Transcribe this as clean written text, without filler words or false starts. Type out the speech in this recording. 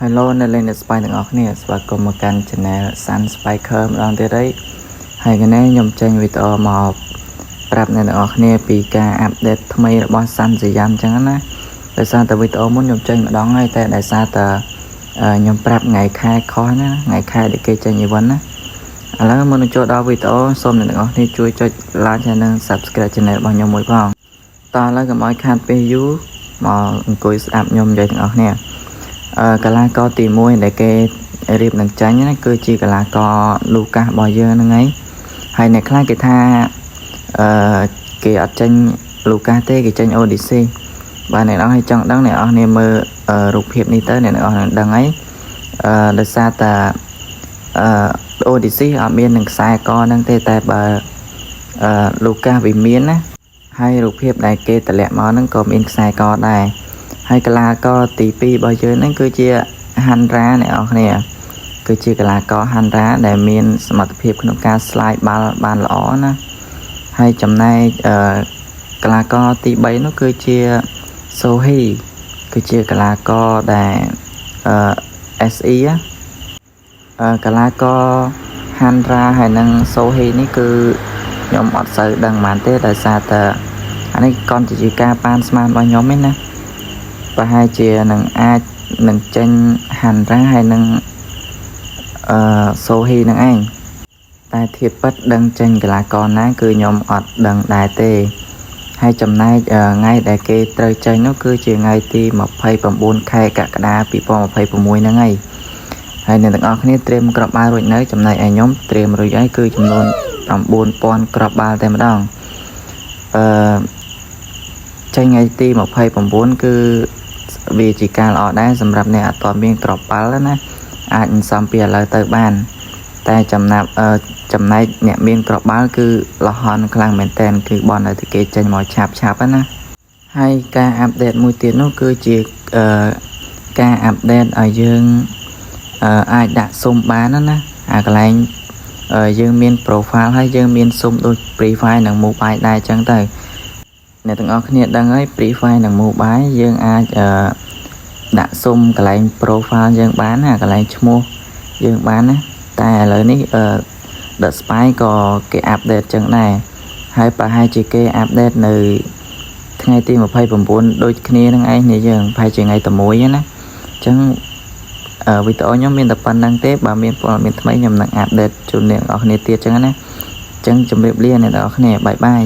Hello នៅលេង Spy ទាំងអស់គ្នាស្វាគមន៍មកកាន់ Channel Sun Spiker ម្ដងទៀតហើយហើយថ្ងៃនេះខ្ញុំចេញវីដេអូមកប្រាប់អ្នកទាំងអស់គ្នាពីការអាប់ដេតថ្មីរបស់ Sun Siam អញ្ចឹងណាដោយសារតែវីដេអូមុនខ្ញុំចេញម្ដងហើយតែដោយសារតែខ្ញុំប្រាប់ថ្ងៃខែខុសណាថ្ងៃខែដែលគេចេញ event ណាឥឡូវមុននឹងចូលដល់វីដេអូសូមអ្នកទាំងអស់គ្នាជួយចុច like ហើយនិង subscribe channel របស់ខ្ញុំមួយផងតោះឥឡូវកុំឲ្យខាតពេលយូរមកអង្គុយស្ដាប់ខ្ញុំនិយាយទាំងអស់គ្នាកីឡាករទី1ដែលគេរៀបនឹងចាញ់ណាគឺជាកីឡាករលូកាសរបស់យើងហ្នឹងហើយអ្នកខ្លះគេថាគេអត់ចាញ់លូកាសទេគេចាញ់អូឌីស៊ីបាទអ្នកនរឲ្យចង់ដឹងអ្នកនរគ្នាមើលរូបភាពនេះទៅអ្នកនរនឹងដឹងហើយដោយសារតែអូឌីស៊ីអត់មាននឹងខ្សែកហ្នឹងទេតែបើលូកាសវាមានណាហើយរូបភាពដែលគេតម្លាក់មកហ្នឹងក៏មានខ្សែកដែរហើយកីឡាករទី2របស់យើងហ្នឹងគឺជាហាន់រ៉ាអ្នកនរគ្នាគឺជាកីឡាករហាន់រ៉ាដែលមានសមត្ថភាពក្នុងការ slide បាល់បានល្អណាហើយចំណែកកីឡាករទី3នោះគឺជាសូហ៊ីគឺជាកីឡាករដែល SE កីឡាករហាន់រ៉ាហើយនិងសូហ៊ីនេះគឺខ្ញុំអត់សូវដឹងប៉ុន្មានទេដោយសារតែអានេះគ្រាន់តែជាការប៉ានស្មានរបស់ខ្ញុំឯណាប្រហែលជានឹងអាចនឹងចេញហាន់រ៉ាហើយនឹងសូហ៊ីនឹងឯងតែធៀបពិតដឹងចេញកីឡាករណាគឺខ្ញុំអត់ដឹងដែរទេហើយចំណែកថ្ងៃដែលគេត្រូវចេញនោះគឺជាថ្ងៃទី29ខែកក្កដា2026ហ្នឹងហើយអ្នកទាំងអស់គ្នាត្រៀមគ្រាប់បាល់រួចនៅចំណែកឯខ្ញុំត្រៀមរួចហើយគឺចំនួន9000គ្រាប់បាល់តែម្ដងចេញថ្ងៃទី29គឺវាជាការល្អដែរសម្រាប់អ្នកអត់ទាន់មានគ្រាប់បាល់ណាអាចសន្សំពីឥឡូវទៅបានតែចំណែកអ្នកមានគ្រាប់បាល់គឺលហន់ខ្លាំងមែនតើគឺបនឲ្យគេចេញមកឆាប់ណាហើយការអាប់ដេតមួយទៀតនោះគឺជាការអាប់ដេតឲ្យយើងអាចដាក់ស៊ុំបានណាអាកន្លែងយើងមាន profile ហើយយើងមានស៊ុំដូច Free Fire និង Mobile ដែរអញ្ចឹងទៅអ្នកទាំងអស់គ្នាដឹងហើយ Free Fire និង Mobile យើងអាចដាក់ស៊ុំកន្លែង profile យើងបានណាកន្លែងឈ្មោះយើងបានណាតែឥឡូវនេះThe Spy ក៏គេអាប់ដេតចឹងដែរហើយប្រហែលជាគេអាប់ដេតនៅថ្ងៃទី29ដូចគ្នានឹងឯងនេះយើងប្រហែលជាថ្ងៃទី1ណាអញ្ចឹងវីដេអូខ្ញុំមានតែប៉ុណ្្នឹងទេបើមានព័ត៌មានថ្មីខ្ញុំនឹងអាប់ដេតជូនអ្នកនរគ្នាទៀតចឹងណាអញ្ចឹងជម្រាបលាអ្នកនរគ្នាបាយបាយ